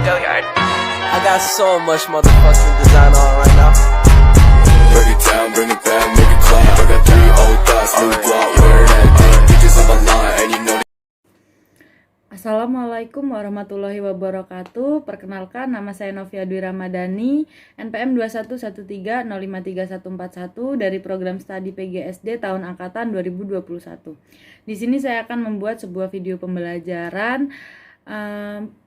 I got so much motherfucking design on right now. Break it down, bring it back, make it clap. I got 3 old thoughts, new block, wear that thing. Bitches on my line, and you know. Assalamualaikum warahmatullahi wabarakatuh. Perkenalkan, nama saya Novia Dwi Ramadhani, NPM 2113053141 dari program studi PGSD tahun angkatan 2021. Di sini saya akan membuat sebuah video pembelajaran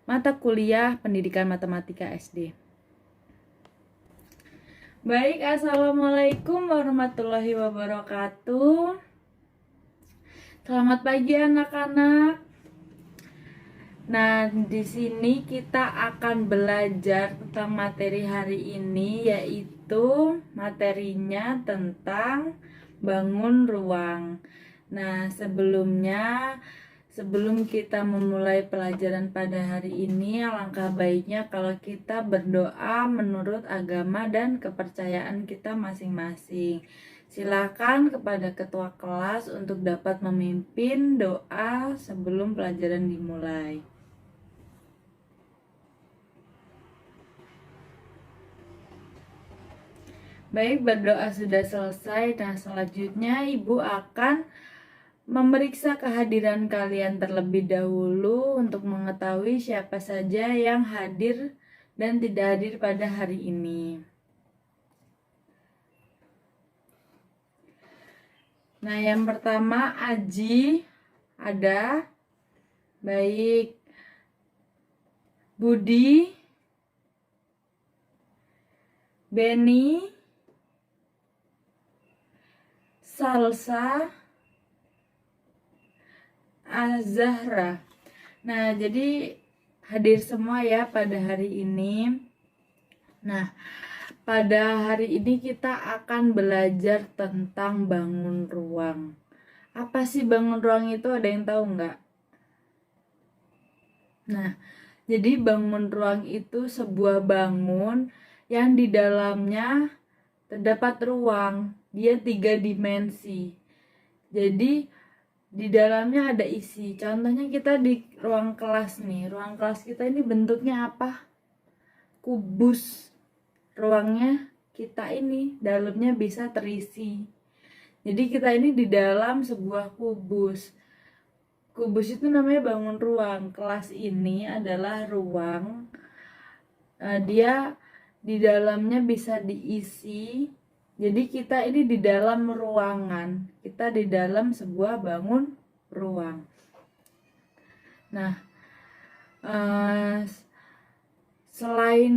mata kuliah pendidikan matematika SD. Baik, assalamualaikum warahmatullahi wabarakatuh. Selamat pagi anak-anak. Nah, di sini kita akan belajar tentang materi hari ini, yaitu materinya tentang bangun ruang. Nah, sebelum kita memulai pelajaran pada hari ini, alangkah baiknya kalau kita berdoa menurut agama dan kepercayaan kita masing-masing. Silakan kepada ketua kelas untuk dapat memimpin doa sebelum pelajaran dimulai. Baik, berdoa sudah selesai. Nah, selanjutnya Ibu akan memeriksa kehadiran kalian terlebih dahulu untuk mengetahui siapa saja yang hadir dan tidak hadir pada hari ini. Nah, yang pertama Aji ada. Baik. Budi, Beni, Salsa, Azahra. Nah, jadi hadir semua ya pada hari ini. Nah, pada hari ini kita akan belajar tentang bangun ruang. Apa sih bangun ruang itu? Ada yang tahu nggak? Nah, jadi bangun ruang itu sebuah bangun yang di dalamnya terdapat ruang. Dia 3 dimensi. Jadi di dalamnya ada isi. Contohnya kita di ruang kelas nih. Ruang kelas kita ini bentuknya apa? Kubus. Ruangnya kita ini dalamnya bisa terisi. Jadi kita ini di dalam sebuah kubus. Kubus itu namanya bangun ruang. Kelas ini adalah ruang. Dia di dalamnya bisa diisi. Jadi kita ini di dalam ruangan, kita di dalam sebuah bangun ruang. Nah, selain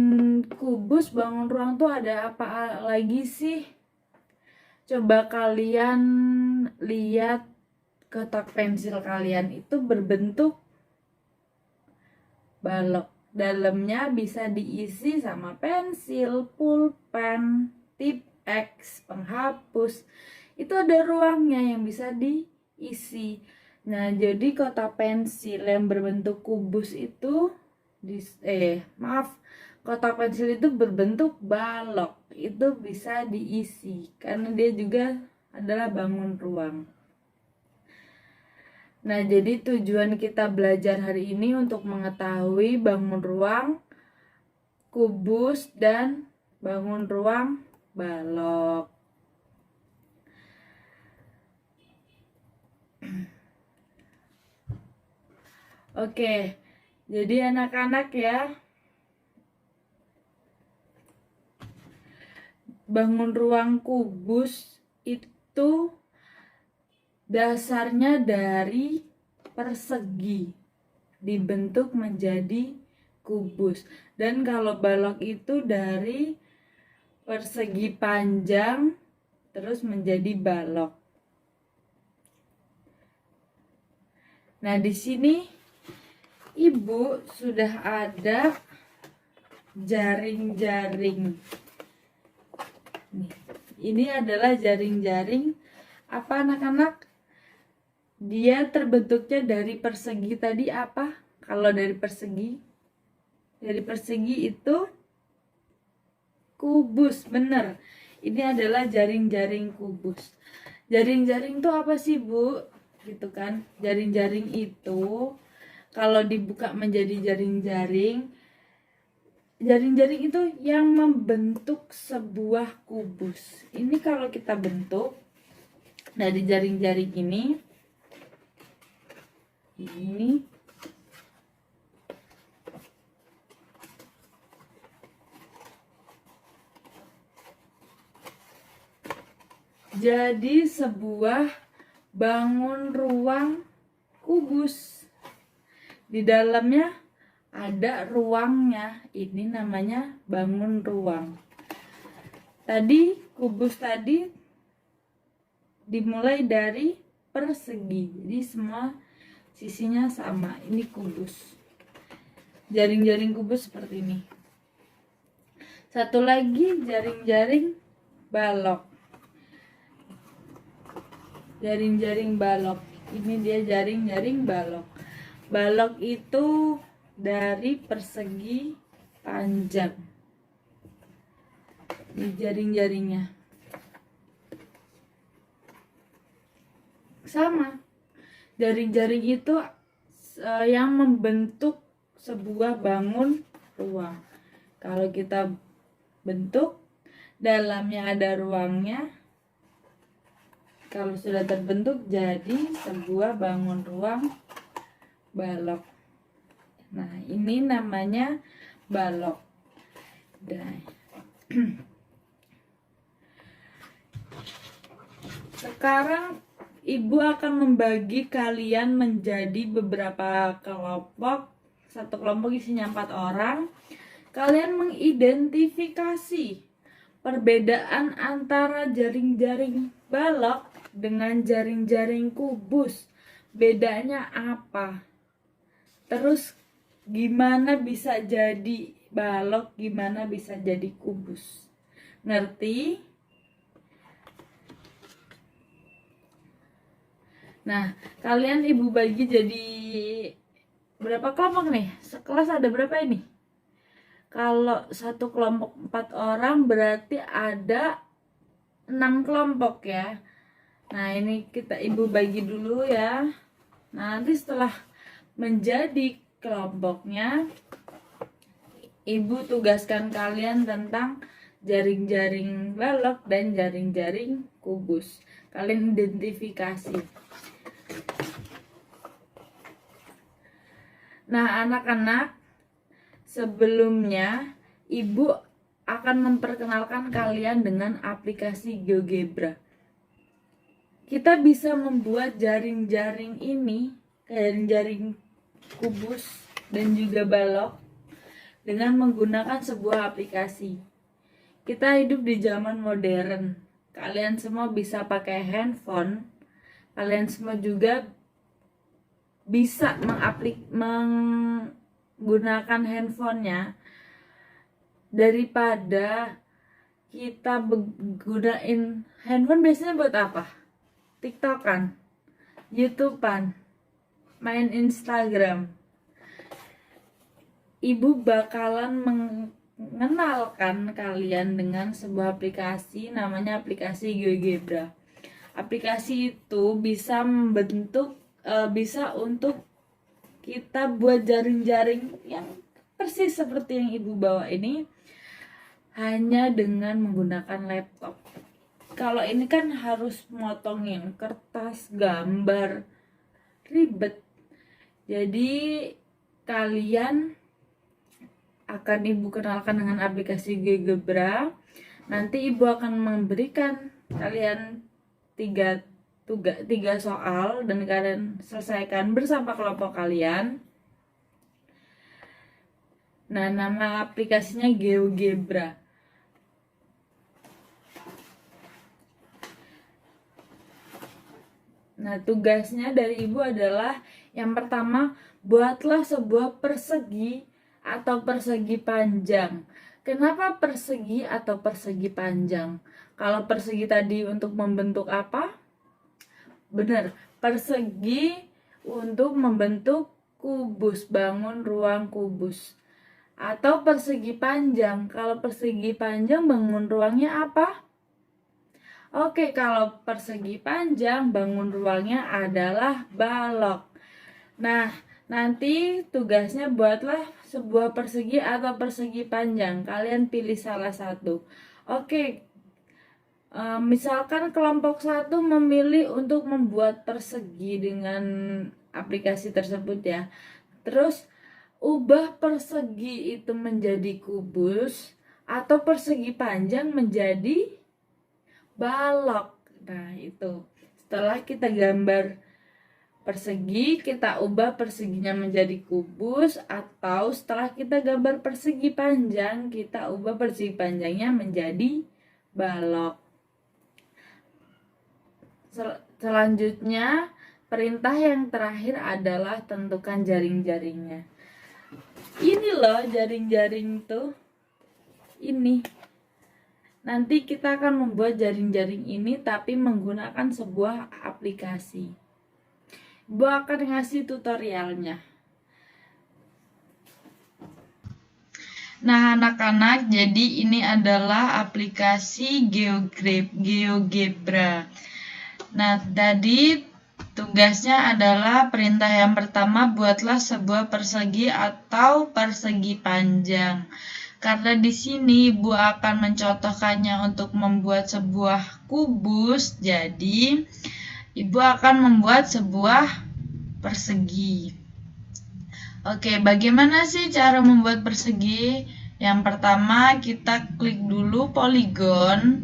kubus bangun ruang tuh ada apa lagi sih? Coba kalian lihat kotak pensil kalian itu berbentuk balok. Dalamnya bisa diisi sama pensil, pulpen, tip X, penghapus. Itu ada ruangnya yang bisa diisi. Nah, jadi kotak pensil yang berbentuk kubus itu kotak pensil itu berbentuk balok. Itu bisa diisi karena dia juga adalah bangun ruang. Nah, jadi tujuan kita belajar hari ini untuk mengetahui bangun ruang, kubus, dan bangun ruang balok. Oke, jadi anak-anak ya, bangun ruang kubus itu dasarnya dari persegi dibentuk menjadi kubus, dan kalau balok itu dari persegi panjang terus menjadi balok. Nah, di sini Ibu sudah ada jaring-jaring. Ini adalah jaring-jaring apa anak-anak? Dia terbentuknya dari persegi tadi apa? Kalau dari persegi itu kubus, bener. Ini adalah jaring-jaring kubus. Jaring-jaring itu apa sih, Bu? Gitu kan. Jaring-jaring itu kalau dibuka menjadi jaring-jaring, jaring-jaring itu yang membentuk sebuah kubus. Ini kalau kita bentuk dari jaring-jaring ini jadi sebuah bangun ruang kubus. Di dalamnya ada ruangnya. Ini namanya bangun ruang. Tadi kubus tadi dimulai dari persegi. Jadi semua sisinya sama. Ini kubus. Jaring-jaring kubus seperti ini. Satu lagi jaring-jaring balok. Jaring-jaring balok. Ini dia jaring-jaring balok. Balok itu dari persegi panjang. Di jaring-jaringnya sama. Jaring-jaring itu yang membentuk sebuah bangun ruang. Kalau kita bentuk, dalamnya ada ruangnya. Kalau sudah terbentuk jadi sebuah bangun ruang balok. Nah, ini namanya balok. Sekarang Ibu akan membagi kalian menjadi beberapa kelompok. Satu kelompok isinya 4 orang. Kalian mengidentifikasi perbedaan antara jaring-jaring balok dengan jaring-jaring kubus. Bedanya apa? Terus gimana bisa jadi balok, gimana bisa jadi kubus? Ngerti? Nah, kalian Ibu bagi jadi berapa kelompok nih? Sekelas ada berapa ini? Kalau satu kelompok 4 orang berarti ada 6 kelompok ya. Nah, ini Ibu bagi dulu ya. Nah, nanti setelah menjadi kelompoknya, Ibu tugaskan kalian tentang jaring-jaring balok dan jaring-jaring kubus. Kalian identifikasi. Nah, anak-anak, sebelumnya Ibu akan memperkenalkan kalian dengan aplikasi GeoGebra. Kita bisa membuat jaring-jaring ini, jaring-jaring kubus dan juga balok, dengan menggunakan sebuah aplikasi. Kita hidup di zaman modern. Kalian semua bisa pakai handphone. Kalian semua juga bisa menggunakan handphonenya. Daripada kita gunain handphone biasanya buat apa? TikTokan, YouTubean, main Instagram. Ibu bakalan mengenalkan kalian dengan sebuah aplikasi, namanya aplikasi GeoGebra. Aplikasi itu bisa bisa untuk kita buat jaring-jaring yang persis seperti yang Ibu bawa ini, hanya dengan menggunakan laptop. Kalau ini kan harus motongin kertas, gambar, ribet. Jadi kalian akan Ibu kenalkan dengan aplikasi GeoGebra. Nanti Ibu akan memberikan kalian 3 soal dan kalian selesaikan bersama kelompok kalian. Nah, nama aplikasinya GeoGebra. Nah, tugasnya dari Ibu adalah yang pertama, buatlah sebuah persegi atau persegi panjang. Kenapa persegi atau persegi panjang? Kalau persegi tadi untuk membentuk apa? Benar, persegi untuk membentuk kubus, bangun ruang kubus. Atau persegi panjang. Kalau persegi panjang, bangun ruangnya apa? Oke, kalau persegi panjang, bangun ruangnya adalah balok. Nah, Nanti tugasnya buatlah sebuah persegi atau persegi panjang. Kalian pilih salah satu. Oke, misalkan kelompok 1 memilih untuk membuat persegi dengan aplikasi tersebut ya. Terus ubah persegi itu menjadi kubus atau persegi panjang menjadi balok. Nah, itu. Setelah kita gambar persegi, kita ubah perseginya menjadi kubus, atau setelah kita gambar persegi panjang, kita ubah persegi panjangnya menjadi balok. Selanjutnya, perintah yang terakhir adalah tentukan jaring-jaringnya. Ini loh jaring-jaring tuh. Ini. Nanti kita akan membuat jaring-jaring ini tapi menggunakan sebuah aplikasi. Ibu akan ngasih tutorialnya. Nah, anak-anak, jadi ini adalah aplikasi GeoGebra. Nah, tadi tugasnya adalah perintah yang pertama, buatlah sebuah persegi atau persegi panjang. Karena di sini Ibu akan mencontohkannya untuk membuat sebuah kubus, jadi Ibu akan membuat sebuah persegi. Oke, bagaimana sih cara membuat persegi? Yang pertama, kita klik dulu poligon.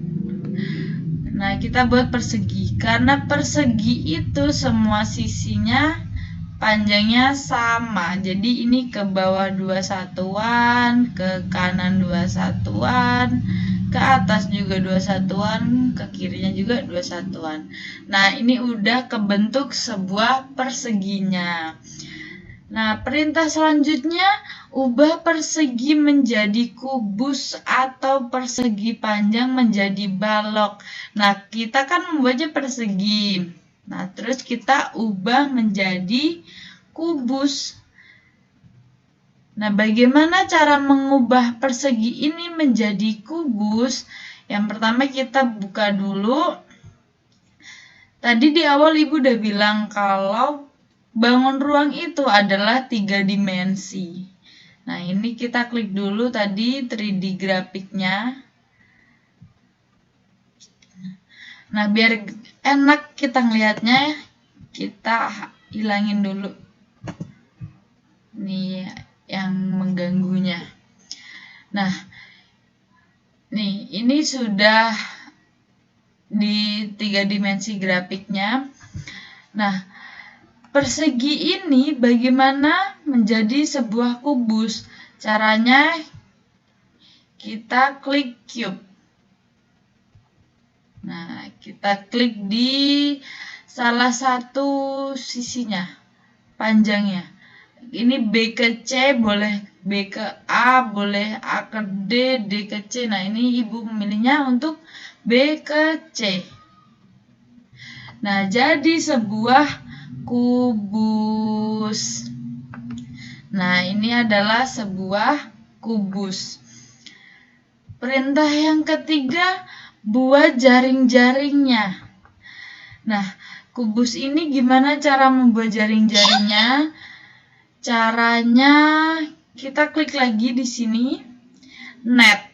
Nah, kita buat persegi. Karena persegi itu semua sisinya panjangnya sama. Jadi ini ke bawah 2 satuan, ke kanan 2 satuan, ke atas juga 2 satuan, ke kirinya juga 2 satuan. Nah, ini udah kebentuk sebuah perseginya. Nah, perintah selanjutnya, ubah persegi menjadi kubus atau persegi panjang menjadi balok. Nah, kita kan membuatnya persegi. Nah, terus kita ubah menjadi kubus. Nah, bagaimana cara mengubah persegi ini menjadi kubus? Yang pertama kita buka dulu. Tadi di awal Ibu udah bilang kalau bangun ruang itu adalah 3 dimensi. Nah, ini kita klik dulu tadi 3D grafiknya. Nah, biar enak kita ngelihatnya, kita hilangin dulu nih yang mengganggunya. Nah, nih ini sudah di 3 dimensi grafiknya. Nah, persegi ini bagaimana menjadi sebuah kubus? Caranya kita klik cube. Nah, kita klik di salah satu sisinya, panjangnya. Ini B ke C, boleh B ke A, boleh A ke D, D ke C. Nah, ini Ibu memilihnya untuk B ke C. Nah, jadi sebuah kubus. Nah, ini adalah sebuah kubus. Perintah yang ketiga, buat jaring-jaringnya. Nah, kubus ini gimana cara membuat jaring-jaringnya? Caranya kita klik lagi di sini, net.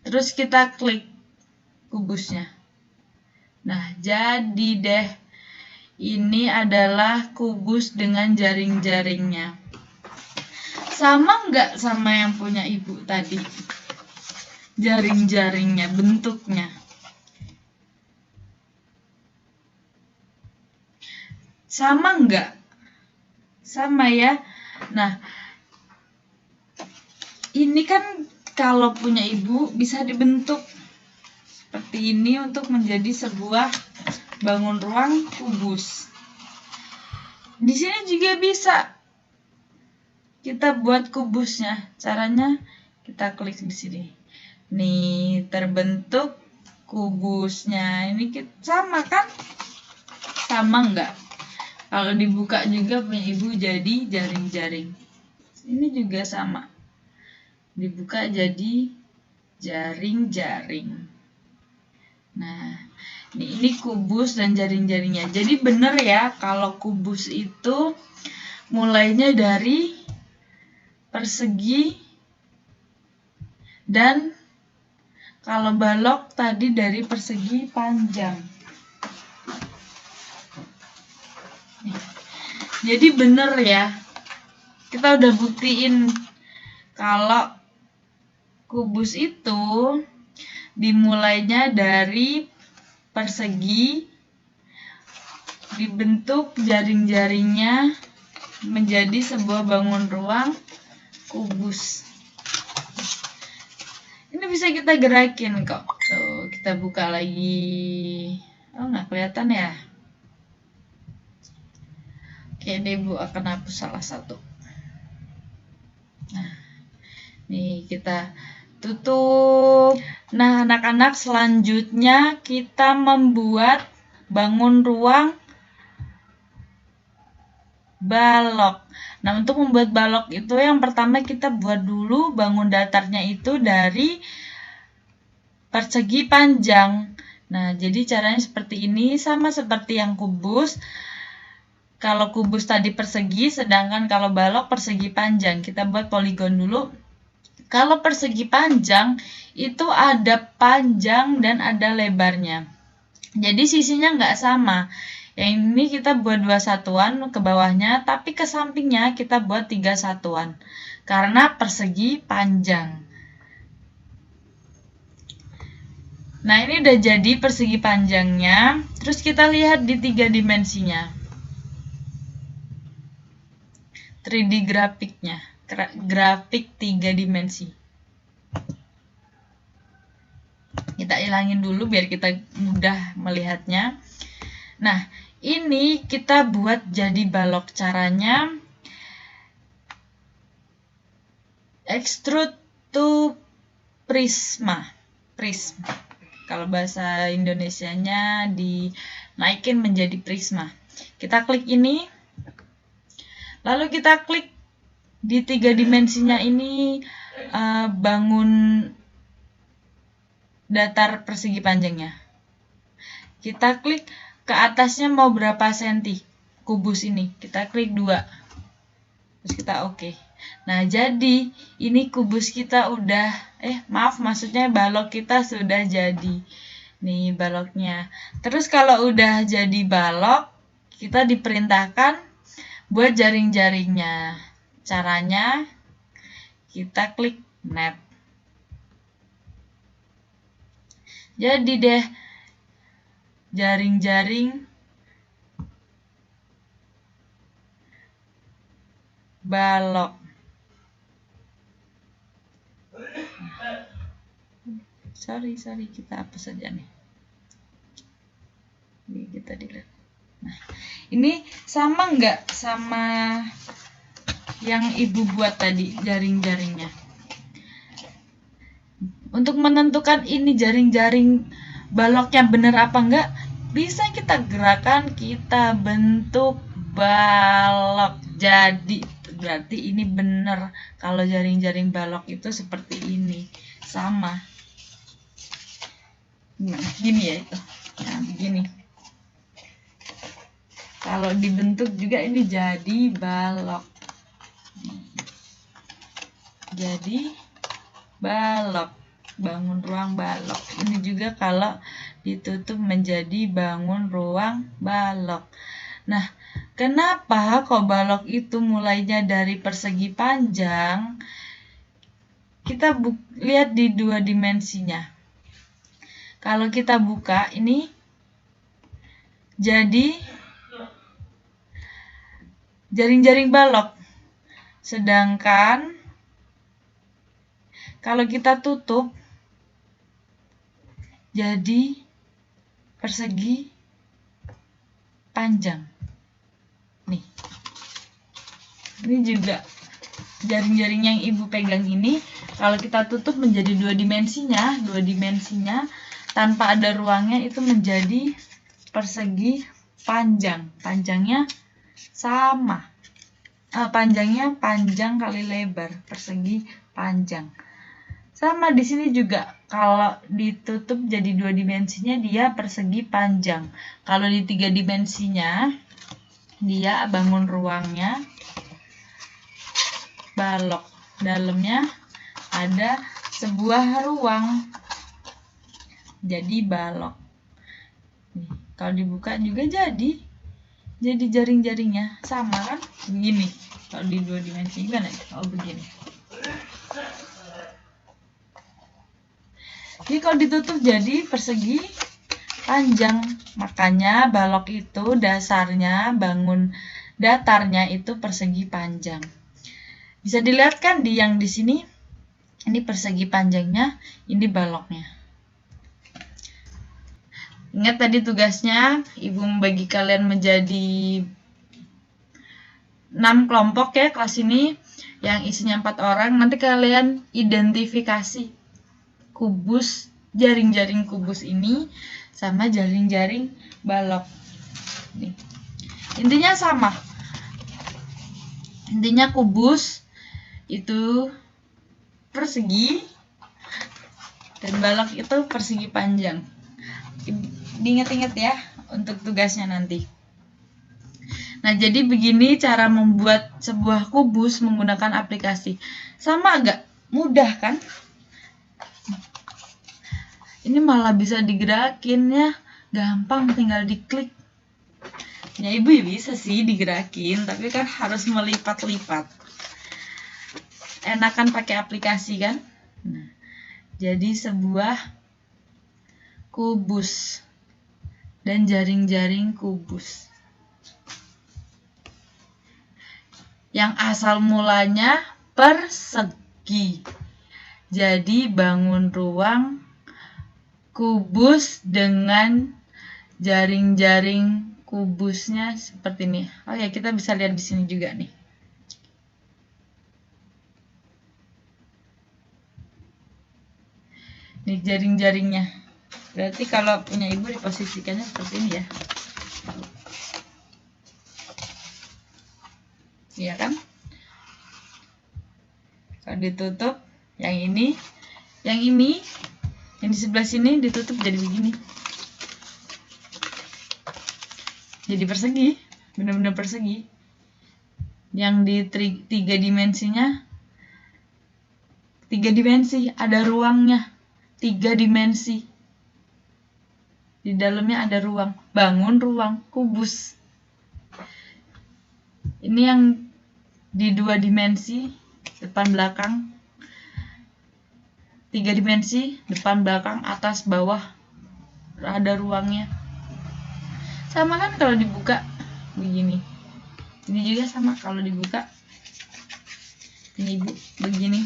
Terus kita klik kubusnya. Nah, jadi deh. Ini adalah kubus dengan jaring-jaringnya. Sama nggak sama yang punya Ibu tadi? Jaring-jaringnya, bentuknya. Sama nggak? Sama ya. Nah, ini kan kalau punya Ibu bisa dibentuk seperti ini untuk menjadi sebuah bangun ruang kubus. Di sini juga bisa kita buat kubusnya. Caranya kita klik di sini. Nih, terbentuk kubusnya. Ini sama kan? Sama enggak? Kalau dibuka juga punya Ibu jadi jaring-jaring. Ini juga sama. Dibuka jadi jaring-jaring. Nah, ini kubus dan jaring-jaringnya. Jadi benar ya, kalau kubus itu mulainya dari persegi, dan kalau balok tadi dari persegi panjang. Jadi bener ya, kita udah buktiin kalau kubus itu dimulainya dari persegi, dibentuk jaring-jaringnya menjadi sebuah bangun ruang kubus. Ini bisa kita gerakin kok. Tuh, kita buka lagi. Oh, nggak kelihatan ya? Oke deh, Bu akan hapus salah satu. Nah, nih kita tutup. Nah, anak-anak, selanjutnya kita membuat bangun ruang balok. Nah, untuk membuat balok itu yang pertama kita buat dulu bangun datarnya itu dari persegi panjang. Nah, jadi caranya seperti ini, sama seperti yang kubus. Kalau kubus tadi persegi, sedangkan kalau balok persegi panjang. Kita buat poligon dulu. Kalau persegi panjang itu ada panjang dan ada lebarnya. Jadi sisinya nggak sama. Yang ini kita buat 2 satuan ke bawahnya, tapi ke sampingnya kita buat 3 satuan. Karena persegi panjang. Nah, ini udah jadi persegi panjangnya. Terus kita lihat di 3 dimensinya. 3D grafiknya. Grafik 3 dimensi. Kita ilangin dulu biar kita mudah melihatnya. Nah, ini kita buat jadi balok. Caranya extrude to prisma. Kalau bahasa Indonesianya dinaikin menjadi prisma. Kita klik ini. Lalu kita klik di 3 dimensinya ini, bangun datar persegi panjangnya. Kita klik ke atasnya mau berapa senti kubus ini. Kita klik 2. Terus kita oke. Nah, jadi ini kubus kita udah, maksudnya balok kita sudah jadi. Nih baloknya. Terus kalau udah jadi balok, kita diperintahkan buat jaring-jaringnya. Caranya kita klik net. Jadi deh jaring-jaring balok. Sorry, kita hapus saja nih. Ini kita dilihat. Nah, ini sama nggak sama yang ibu buat tadi jaring-jaringnya? Untuk menentukan ini jaring-jaring baloknya bener apa enggak, bisa kita gerakan, kita bentuk balok. Jadi berarti ini bener kalau jaring-jaring balok itu seperti ini, sama. Nah, gini ya itu. Nah, begini. Kalau dibentuk juga ini jadi balok. Jadi balok, bangun ruang balok. Ini juga kalau ditutup menjadi bangun ruang balok. Nah, kenapa kok balok itu mulainya dari persegi panjang? Kita lihat di 2 dimensinya. Kalau kita buka ini jadi jaring-jaring balok. Sedangkan kalau kita tutup jadi persegi panjang. Nih. Ini juga jaring-jaring yang ibu pegang ini, kalau kita tutup menjadi 2 dimensinya tanpa ada ruangnya itu menjadi persegi panjang. Panjangnya sama. Panjangnya panjang kali lebar, persegi panjang. Sama di sini juga, kalau ditutup jadi 2 dimensinya dia persegi panjang. Kalau di 3 dimensinya dia bangun ruangnya balok, dalamnya ada sebuah ruang, jadi balok. Nih, kalau dibuka juga jadi jaring-jaringnya sama kan, begini. Kalau di 2 dimensi gimana? Oh begini. Ini kalau ditutup jadi persegi panjang, makanya balok itu dasarnya, bangun datarnya itu persegi panjang. Bisa dilihat kan di yang di sini, ini persegi panjangnya, ini baloknya. Ingat tadi tugasnya, Ibu membagi kalian menjadi 6 kelompok ya kelas ini, yang isinya 4 orang. Nanti kalian identifikasi kubus, jaring-jaring kubus ini sama jaring-jaring balok. Nih. Intinya sama. Intinya kubus itu persegi dan balok itu persegi panjang. Diingat-ingat ya untuk tugasnya nanti. Nah, jadi begini cara membuat sebuah kubus menggunakan aplikasi. Sama agak mudah kan? Ini malah bisa digerakin ya, gampang tinggal diklik. Ya Ibu ya bisa sih digerakin, tapi kan harus melipat-lipat. Enakan pakai aplikasi kan? Nah, jadi sebuah kubus dan jaring-jaring kubus. Yang asal mulanya persegi. Jadi bangun ruang kubus dengan jaring-jaring kubusnya seperti ini. Oh ya, kita bisa lihat di sini juga nih. Nih jaring-jaringnya. Berarti kalau punya Ibu diposisikannya seperti ini ya. Iya kan? Kalau ditutup yang ini yang di sebelah sini ditutup jadi begini. Jadi persegi, benar-benar persegi. Yang di 3 dimensinya 3 dimensi, ada ruangnya 3 dimensi. Di dalamnya ada ruang, bangun ruang kubus. Ini yang di 2 dimensi, depan belakang. 3 dimensi, depan belakang, atas bawah, ada ruangnya. Sama kan kalau dibuka begini. Ini juga sama kalau dibuka. Ini Ibu begini.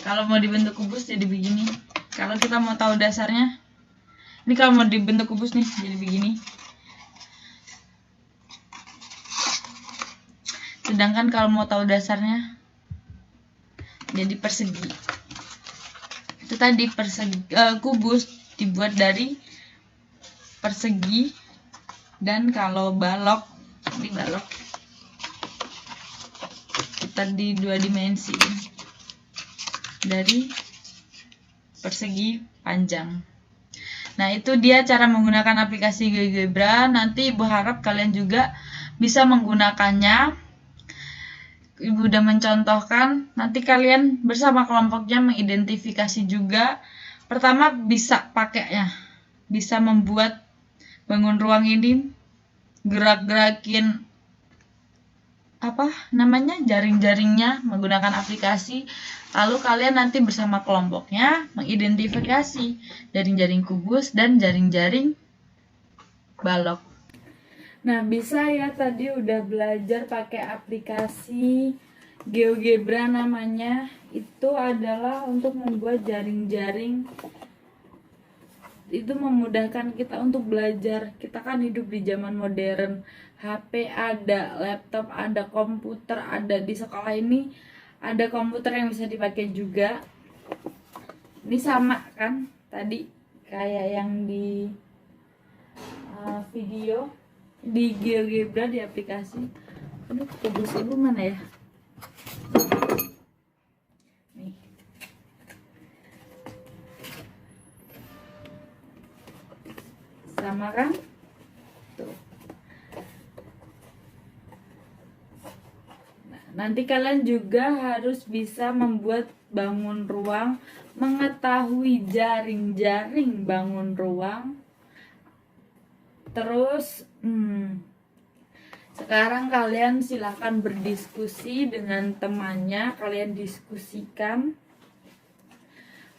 Kalau mau dibentuk kubus jadi begini. Kalau kita mau tahu dasarnya, ini kalau mau dibentuk kubus nih jadi begini. Sedangkan kalau mau tahu dasarnya jadi persegi. Itu tadi persegi, kubus dibuat dari persegi, dan kalau balok, ini balok kita di 2 dimensi dari persegi panjang. Nah, itu dia cara menggunakan aplikasi GeoGebra. Nanti Ibu harap kalian juga bisa menggunakannya. Ibu udah mencontohkan, nanti kalian bersama kelompoknya mengidentifikasi juga. Pertama bisa pakainya, bisa membuat bangun ruang ini, gerak-gerakin jaring-jaringnya menggunakan aplikasi. Lalu kalian nanti bersama kelompoknya mengidentifikasi jaring-jaring kubus dan jaring-jaring balok. Nah, bisa ya, tadi udah belajar pakai aplikasi GeoGebra namanya. Itu adalah untuk membuat jaring-jaring. Itu memudahkan kita untuk belajar. Kita kan hidup di zaman modern. HP ada, laptop ada, komputer ada. Di sekolah ini ada komputer yang bisa dipakai juga. Ini sama kan tadi kayak yang di video di GeoGebra di aplikasi. Aduh, kubus Ibu mana ya? Nih. Sama kan? Tuh. nanti kalian juga harus bisa membuat bangun ruang, mengetahui jaring-jaring bangun ruang. Terus sekarang kalian silahkan berdiskusi dengan temannya, kalian diskusikan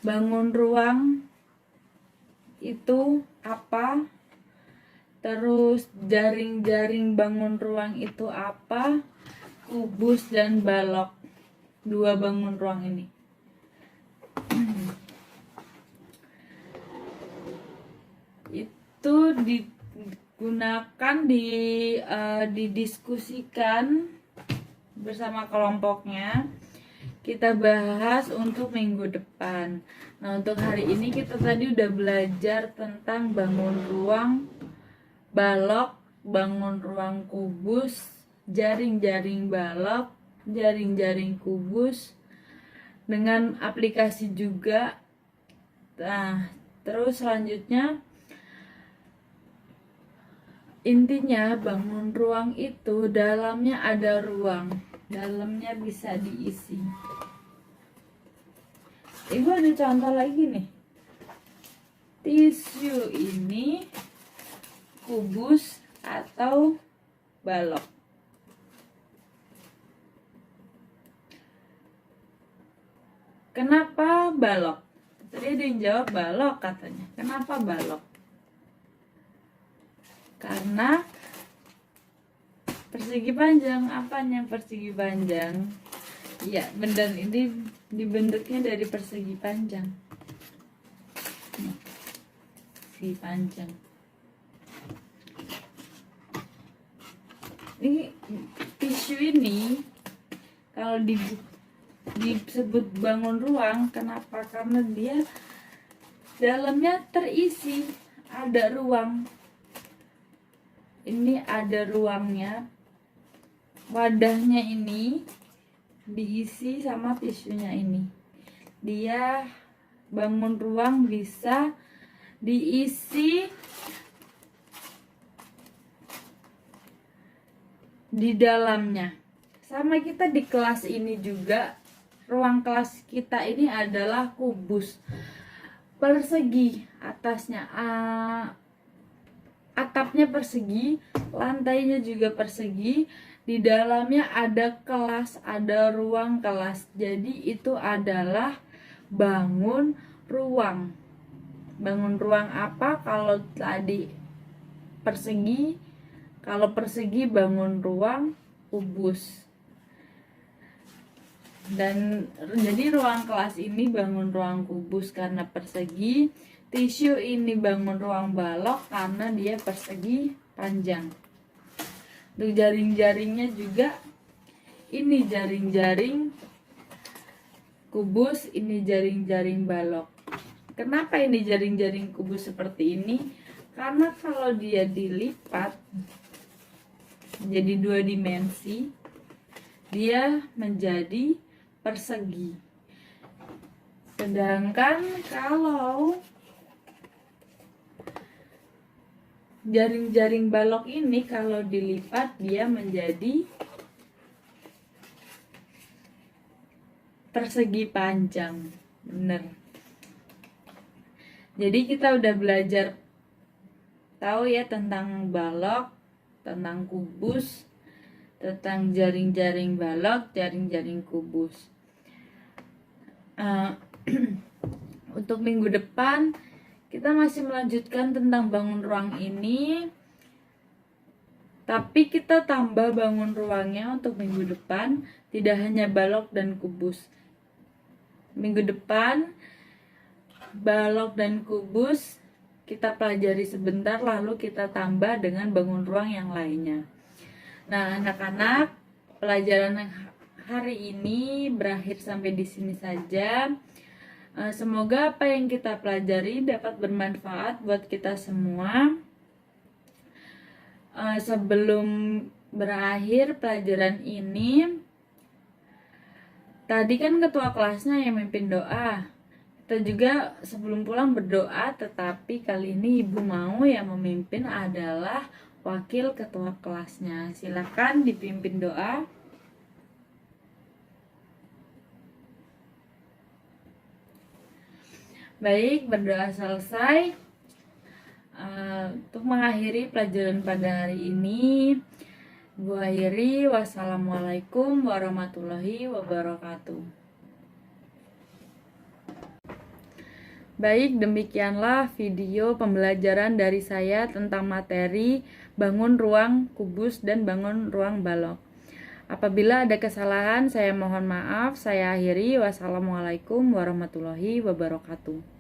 bangun ruang itu apa, terus jaring-jaring bangun ruang itu apa, kubus dan balok, dua bangun ruang ini. Itu digunakan didiskusikan bersama kelompoknya. Kita bahas untuk minggu depan. Nah, untuk hari ini kita tadi udah belajar tentang bangun ruang balok, bangun ruang kubus, jaring-jaring balok, jaring-jaring kubus, dengan aplikasi juga. Nah, terus selanjutnya, intinya bangun ruang itu dalamnya ada ruang, dalamnya bisa diisi. Ibu ada contoh lagi nih. Tisu ini kubus atau balok. Kenapa balok? Tadi ada yang jawab balok katanya. Kenapa balok? Karena persegi panjang. Apanya persegi panjang? Ya, benda ini dibentuknya dari persegi panjang. Persegi panjang. Ini tisu ini kalau disebut bangun ruang, kenapa? Karena dia dalamnya terisi, ada ruang. Ini ada ruangnya, wadahnya ini diisi sama tisunya ini. Dia bangun ruang bisa diisi di dalamnya. Sama kita di kelas ini juga, ruang kelas kita ini adalah kubus, persegi, atasnya atapnya persegi, lantainya juga persegi, di dalamnya ada kelas, ada ruang kelas. Jadi itu adalah bangun ruang. Bangun ruang apa? Kalau tadi persegi, kalau persegi bangun ruang kubus. Dan jadi ruang kelas ini bangun ruang kubus karena persegi, tisu ini bangun ruang balok karena dia persegi panjang. Untuk jaring-jaringnya juga, ini jaring-jaring kubus, ini jaring-jaring balok. Kenapa ini jaring-jaring kubus seperti ini? Karena kalau dia dilipat jadi 2 dimensi, dia menjadi persegi. Sedangkan kalau jaring-jaring balok ini kalau dilipat dia menjadi persegi panjang. Bener. Jadi kita udah belajar tahu ya tentang balok, tentang kubus, tentang jaring-jaring balok, jaring-jaring kubus. Untuk minggu depan kita masih melanjutkan tentang bangun ruang ini, tapi kita tambah bangun ruangnya untuk minggu depan, tidak hanya balok dan kubus. Minggu depan balok dan kubus kita pelajari sebentar, lalu kita tambah dengan bangun ruang yang lainnya. Nah, anak-anak, pelajaran hari ini berakhir sampai di sini saja. Semoga apa yang kita pelajari dapat bermanfaat buat kita semua. Sebelum berakhir pelajaran ini, tadi kan ketua kelasnya yang memimpin doa. Kita juga sebelum pulang berdoa, tetapi kali ini ibu mau yang memimpin adalah wakil ketua kelasnya. Silakan dipimpin doa. Baik, berdoa selesai. Untuk mengakhiri pelajaran pada hari ini, Bu akhiri. Wassalamualaikum warahmatullahi wabarakatuh. Baik, demikianlah video pembelajaran dari saya tentang materi bangun ruang kubus dan bangun ruang balok. Apabila ada kesalahan, saya mohon maaf. Saya akhiri. Wassalamualaikum warahmatullahi wabarakatuh.